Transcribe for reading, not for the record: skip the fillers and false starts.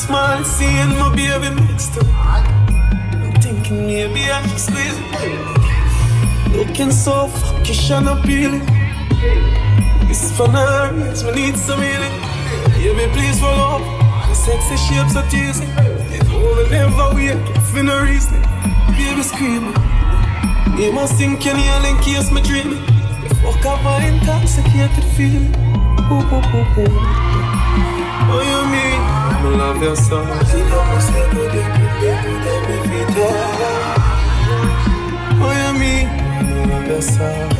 smile, seeing my baby next to me. I'm thinking maybe I should squeeze it. Looking so fuckish and appealing. This for now is we need some healing. Baby, please roll up. The sexy shapes are teasing. If only never wake up for no reason. Baby screaming. You must think you kneel in case me dreaming. The fuck have I intoxicated feeling. Ooh, ooh, ooh, ooh. Oh, you mean I love your song. Oh, you mean I love your song.